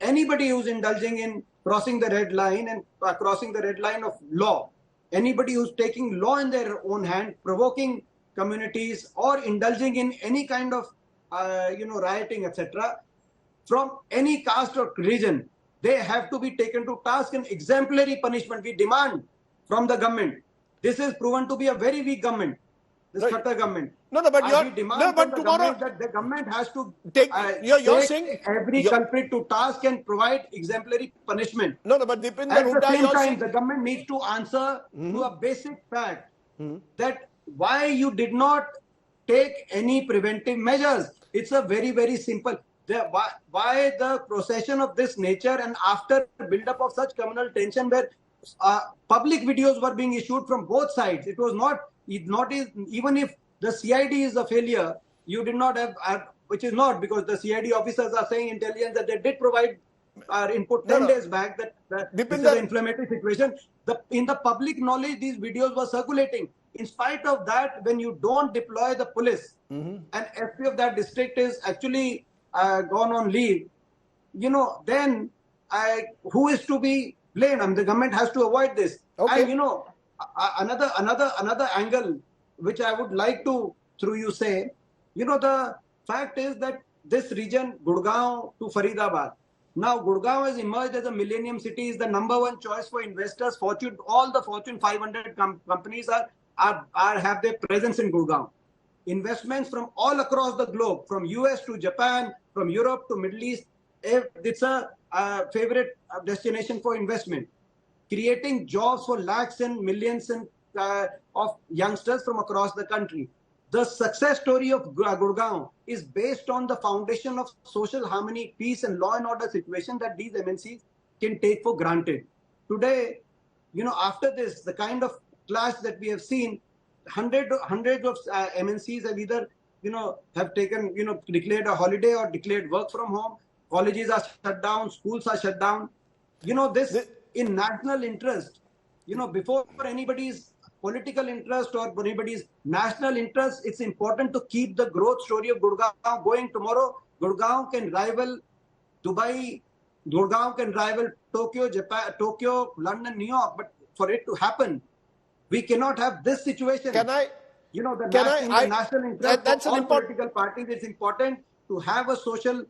anybody who's indulging in crossing the red line and crossing the red line of law, anybody who's taking law in their own hand, provoking communities or indulging in any kind of rioting, etc., from any caste or religion, they have to be taken to task, and exemplary punishment we demand from the government. This is proven to be a very weak government, this Khattar government. But tomorrow that the government has to take you're saying every culprit to task and provide exemplary punishment. But Dipinder at Hooda, the same time, the government needs to answer to a basic fact that why you did not take any preventive measures. It's a very, very simple. Why the procession of this nature and after build-up of such communal tension where public videos were being issued from both sides. It was not even if the CID is a failure, you did not have, which is not, because the CID officers are saying intelligence that they did provide input 10 days back that this is an inflammatory situation. In the public knowledge, these videos were circulating. In spite of that, when you don't deploy the police, and SP of that district is actually gone on leave, then who is to be blamed? I mean, the government has to avoid this. And another angle which I would like to, through you, say, the fact is that this region, Gurugram to Faridabad, now Gurugram has emerged as a millennium city, is the #1 choice for investors. All the Fortune 500 companies have their presence in Gurugram. Investments from all across the globe, from US to Japan, from Europe to Middle East, it's a favorite destination for investment, creating jobs for lakhs and millions of youngsters from across the country. The success story of Gurugram is based on the foundation of social harmony, peace and law and order situation that these MNCs can take for granted. Today, after this, the kind of clash that we have seen, hundreds of MNCs have either, have taken, declared a holiday or declared work from home. Colleges are shut down, schools are shut down. This in national interest, before anybody's political interest or anybody's national interest, it's important to keep the growth story of Gurugram going. Tomorrow, Gurugram can rival Dubai, Gurugram can rival Tokyo, Japan, Tokyo, London, New York. But for it to happen, we cannot have this situation. The national interest of all political parties, it's important to have a social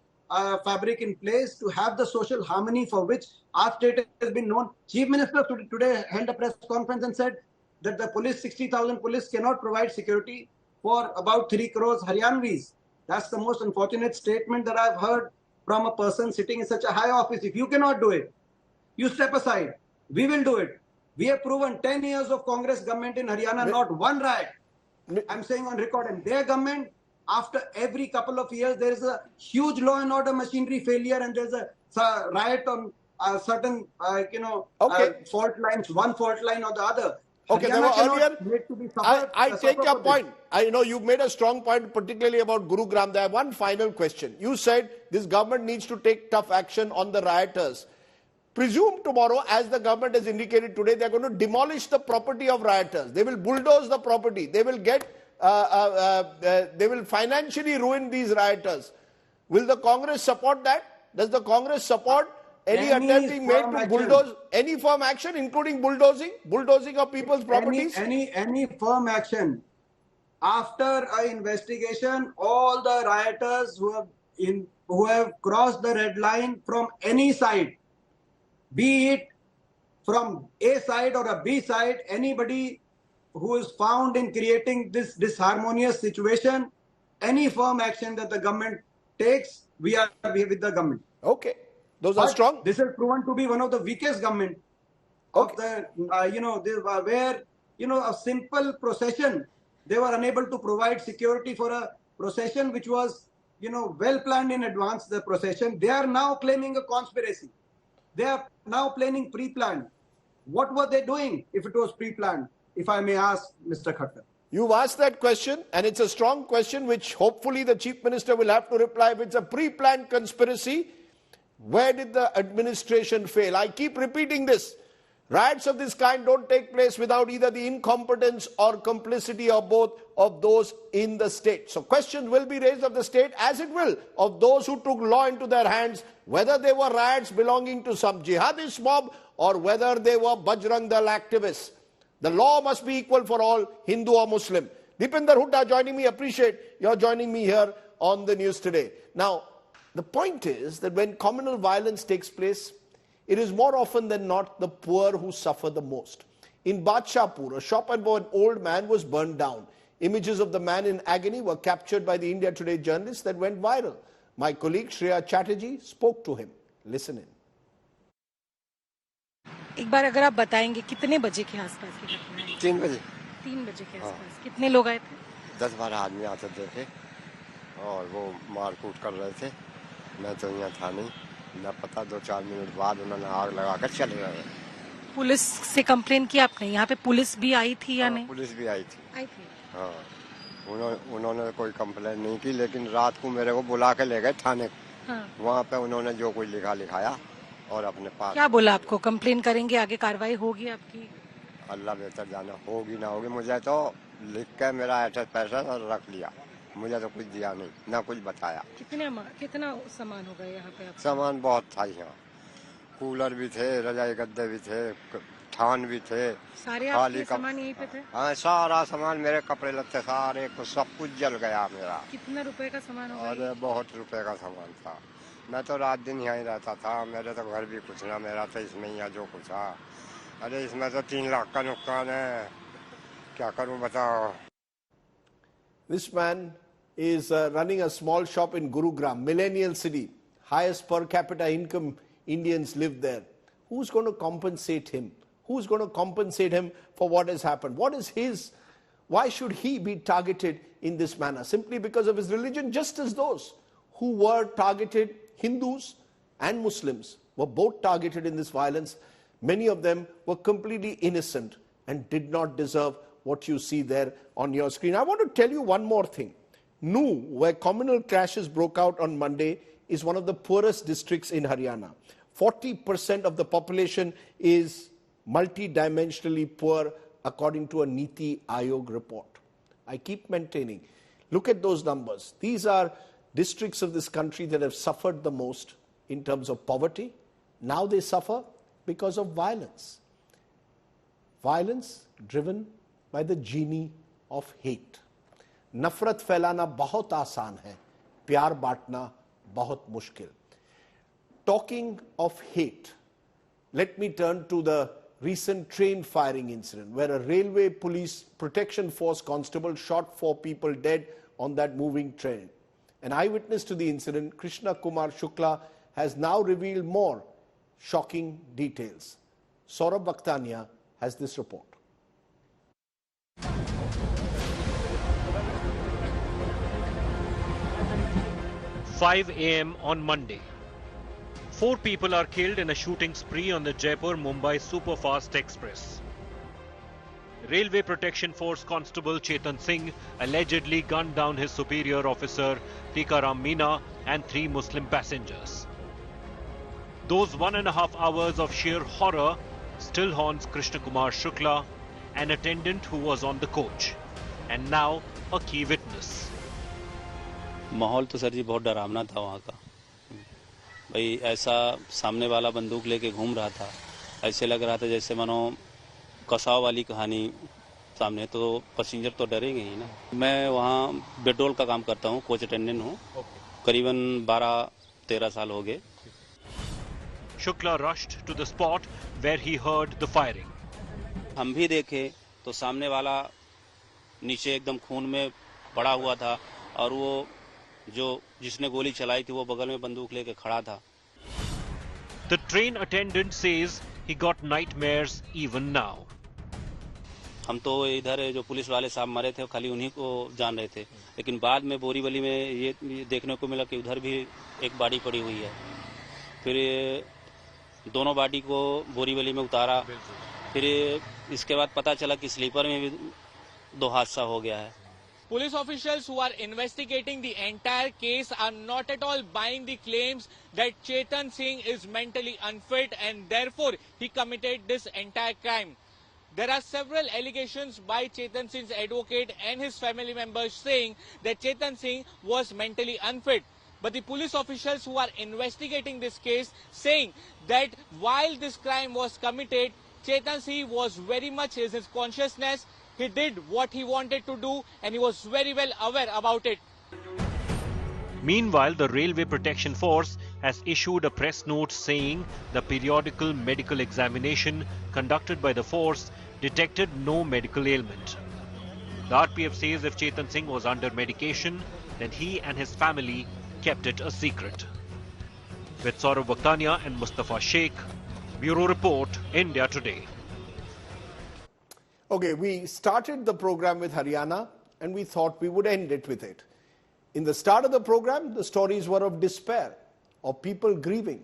fabric in place, to have the social harmony for which our state has been known. Chief Minister today held a press conference and said that the police, 60,000 police cannot provide security for about 3 crores Haryanvis. That's the most unfortunate statement that I've heard from a person sitting in such a high office. If you cannot do it, you step aside. We will do it. We have proven 10 years of Congress government in Haryana, not one riot. I'm saying on record. And their government, after every couple of years, there is a huge law and order machinery failure, and there's a riot on certain, fault lines, one fault line or the other. Okay, there were earlier. I take your point. I know you've made a strong point, particularly about Gurugram. There, one final question. You said this government needs to take tough action on the rioters. Presume tomorrow, as the government has indicated today, they're going to demolish the property of rioters. They will bulldoze the property. They will they will financially ruin these rioters. Will the Congress support that? Does the Congress support any attempt being made to bulldoze any firm action, including bulldozing of people's properties? Any firm action. After an investigation, all the rioters who have crossed the red line from any side, be it from A side or a B side, anybody who is found in creating this disharmonious situation, any firm action that the government takes, we are with the government. Okay, those are strong. This has proven to be one of the weakest government of the, where, a simple procession, they were unable to provide security for a procession which was, well planned in advance, the procession. They are now claiming a conspiracy. They are now planning pre-planned. What were they doing if it was pre-planned, if I may ask, Mr. Khattar? You've asked that question, and it's a strong question which hopefully the Chief Minister will have to reply. If it's a pre-planned conspiracy, where did the administration fail? I keep repeating this. Riots of this kind don't take place without either the incompetence or complicity of both of those in the state. So questions will be raised of the state, as it will of those who took law into their hands, whether they were riots belonging to some jihadist mob or whether they were Bajrang Dal activists. The law must be equal for all, Hindu or Muslim. Deepinder Hooda joining me. Appreciate your joining me here on the news today. Now, the point is that when communal violence takes place, it is more often than not the poor who suffer the most. In Badshahpur, a shop of an old man was burned down. Images of the man in agony were captured by the India Today journalists that went viral. My colleague Shreya Chatterjee spoke to him. Listen in. एक बार अगर आप बताएंगे कितने बजे के आसपास की घटना है? 3 बजे। 3 बजे के आसपास। कितने लोग आए थे? 10-12 आदमी आते थे और वो मारकूट कर रहे थे। मैं तो यहाँ था नहीं, न पता 2-4 मिनट बाद उन्होंने आग लगाकर चले गए। पुलिस से कंप्लेन की आपने? यहाँ पे पुलिस भी आई थी या नहीं? पुलिस भी आई थी। आई थी। हाँ, उन्होंने कोई कंप्लेन नहीं की, लेकिन रात को मेरे को बुला के ले गए थाने। हाँ। वहाँ पे उन्होंने जो कोई लिखाया और अपने पास। क्या बोला आपको? कंप्लेन करेंगे, आगे कार्रवाई होगी आपकी? अल्लाह बेहतर जाना, होगी ना होगी। मुझे तो लिख के मेरा एड्रेस पैसा रख लिया, मुझे तो कुछ दिया नहीं, ना कुछ बताया। कितना सामान होगा यहाँ पे? सामान बहुत था यहाँ, कूलर भी थे, रजाई गद्दे भी थे, थान भी थे। सारे आपके सामान यहीं पे थे? हाँ, सारा सामान, मेरे कपड़े लत्ते सारे सब कुछ जल गया मेरा। कितना रुपए का सामान होगा? अरे बहुत रुपए का सामान था। मैं तो रात दिन यहीं रहता था, मेरे तो घर भी कुछ ना, मेरा तो इसमें ही जो कुछ था। अरे इसमें तो 3 लाख का नुकसान है, क्या करूं बताओ। This man is running a small shop in Gurugram, millennial city, highest per capita income Indians live there. Who's going to compensate him? Who's going to compensate him for what has happened? What is his? Why should he be targeted in this manner? Simply because of his religion, just as those who were targeted, Hindus and Muslims, were both targeted in this violence. Many of them were completely innocent and did not deserve what you see there on your screen. I want to tell you one more thing. Nuh, where communal clashes broke out on Monday, is one of the poorest districts in Haryana. 40% of the population is multidimensionally poor, according to a Niti Aayog report. I keep maintaining, look at those numbers. These are districts of this country that have suffered the most in terms of poverty. Now they suffer because of violence. Violence driven by the genie of hate. नफरत फैलाना बहुत आसान है, प्यार बांटना बहुत मुश्किल. Talking of hate, let me turn to the recent train firing incident where a railway police protection force constable shot 4 people dead on that moving train. An eyewitness to the incident, Krishna Kumar Shukla, has now revealed more shocking details. Saurabh Bakhtania has this report. 5 a.m. on Monday. 4 people are killed in a shooting spree on the Jaipur-Mumbai Superfast Express. Railway Protection Force Constable Chetan Singh allegedly gunned down his superior officer Tikaram Meena and 3 Muslim passengers. Those 1.5 hours of sheer horror still haunts Krishna Kumar Shukla, an attendant who was on the coach, and now a key witness. माहौल तो sir जी बहुत डरावना था वहाँ का। भाई ऐसा सामने वाला बंदूक लेके घूम रहा था, ऐसे लग रहा था जैसे मानो कसाव वाली कहानी सामने, तो पैसेंजर तो डरेंगे ही ना। मैं वहाँ पेट्रोल का काम करता हूँ, कोच अटेंडेंट हूँ, करीबन 12-13 साल हो गए। Shukla rushed to the spot where he heard the firing. हम भी देखे तो सामने वाला नीचे एकदम खून में पड़ा हुआ था और वो जो जिसने गोली चलाई थी वो बगल में बंदूक लेके खड़ा था. The train attendant says he got nightmares even now. हम तो इधर जो पुलिस वाले साहब मरे थे खाली उन्हीं को जान रहे थे, लेकिन बाद में बोरीवली में ये देखने को मिला कि उधर भी एक बॉडी पड़ी हुई है. फिर दोनों बॉडी को बोरीवली में उतारा. फिर इसके बाद पता चला कि स्लीपर में भी 2 हादसा हो गया है. Police officials who are investigating the entire case are not at all buying the claims that Chetan Singh is mentally unfit and therefore he committed this entire crime. There are several allegations by Chetan Singh's advocate and his family members saying that Chetan Singh was mentally unfit. But the police officials who are investigating this case saying that while this crime was committed, Chetan Singh was very much in his consciousness. He did what he wanted to do and he was very well aware about it. Meanwhile, the Railway Protection Force has issued a press note saying the periodical medical examination conducted by the force detected no medical ailment. The RPF says if Chetan Singh was under medication, then he and his family kept it a secret. With Saurav Bhaktania and Mustafa Sheikh, Bureau Report, India Today. Okay, we started the program with Haryana and we thought we would end it with it. In the start of the program, the stories were of despair, of people grieving.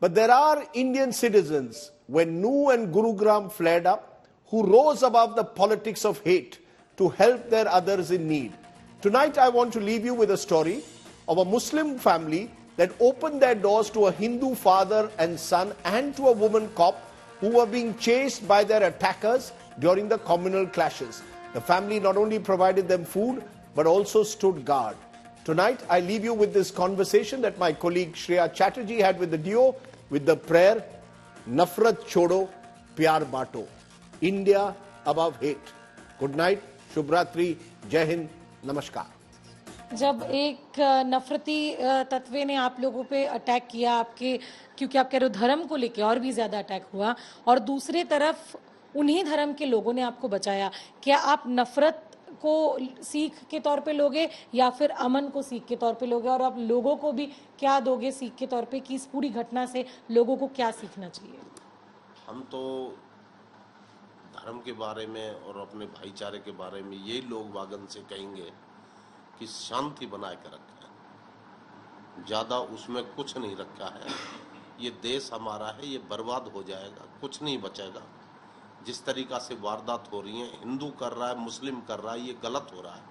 But there are Indian citizens, when Nuh and Gurugram flared up, who rose above the politics of hate to help their others in need. Tonight I want to leave you with a story of a Muslim family that opened their doors to a Hindu father and son and to a woman cop who were being chased by their attackers during the communal clashes. The family not only provided them food, but also stood guard. Tonight, I leave you with this conversation that my colleague Shreya Chatterjee had with the duo, with the prayer, Nafrat Chodo, Pyar Bato. India above hate. Good night, Shubhratri, Jai Hind, Namaskar. जब एक नफरती तत्व ने आप लोगों पे attack किया आपके क्योंकि आप कह रहे हो धर्म को लेके और भी ज्यादा अटैक हुआ और दूसरी तरफ उन्हीं धर्म के लोगों ने आपको बचाया, क्या आप नफरत को सीख के तौर पे लोगे या फिर अमन को सीख के तौर पे लोगे और आप लोगों को भी क्या दोगे सीख के तौर पे कि इस पूरी घटना से लोगों को क्या सीखना चाहिए? हम तो धर्म के बारे में और अपने भाईचारे के बारे में ये लोग वागन से कहेंगे कि शांति बनाए के रखें, ज्यादा उसमें कुछ नहीं रखा है. ये देश हमारा है, ये बर्बाद हो जाएगा, कुछ नहीं बचेगा. जिस तरीका से वारदात हो रही है, हिंदू कर रहा है, मुस्लिम कर रहा है, ये गलत हो रहा है.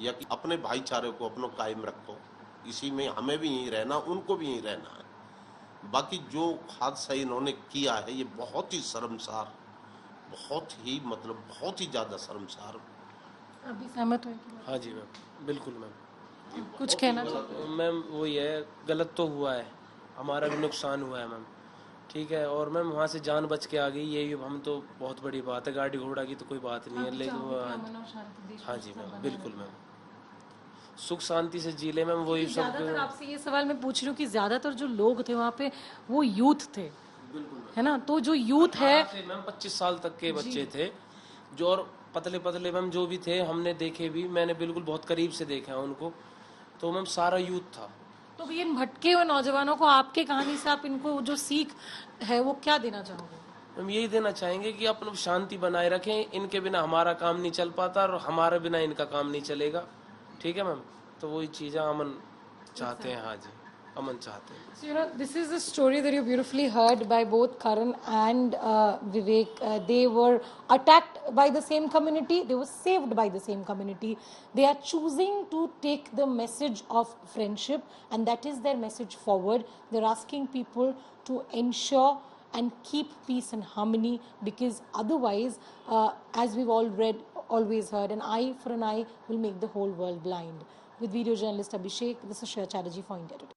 या कि अपने भाईचारे को अपना कायम रखो, इसी में हमें भी यहीं रहना, उनको भी यहीं रहना है. बाकी जो हादसा इन्होंने किया है ये बहुत ही शर्मसार, बहुत ही बहुत ही ज्यादा शर्मसार. अभी सहमत हो? हाँ जी मैम, बिल्कुल मैम. कुछ कहना चाहते मैम? वही है, गलत तो हुआ है, हमारा भी नुकसान हुआ है मैम, ठीक है. और मैम वहाँ से जान बच के आ गई, ये हम तो बहुत बड़ी बात है. गाड़ी घोड़ा की तो कोई बात नहीं है, लेकिन हाँ जी मैम, बिल्कुल मैम, सुख शांति से जी ले मैम. वही सब. आपसे ये सवाल मैं पूछ रही हूँ कि ज्यादातर जो लोग थे वहाँ पे वो यूथ थे, है ना? तो जो यूथ है मैम 25 साल तक के बच्चे थे जो, और पतले पतले मैम जो भी थे, हमने देखे भी, मैंने बिल्कुल बहुत करीब से देखा है उनको, तो मैम सारा यूथ था. तो इन भटके हुए नौजवानों को आपके कहानी से आप इनको जो सीख है वो क्या देना चाहोगे? हम यही देना चाहेंगे कि अपन शांति बनाए रखें. इनके बिना हमारा काम नहीं चल पाता और हमारे बिना इनका काम नहीं चलेगा, ठीक है मैम. तो वही चीज़ें अमन चाहते हैं. हाँ जी, अमन चाहते हैं. So, this is a story that you beautifully heard by both Karan and Vivek. They were attacked by the same community. They were saved by the same community. They are choosing to take the message of friendship, and that is their message forward. They're asking people to ensure and keep peace and harmony, because otherwise, as we've always heard, an eye for an eye will make the whole world blind. With video journalist Abhishek, this is Shreya Chatterjee for India Today.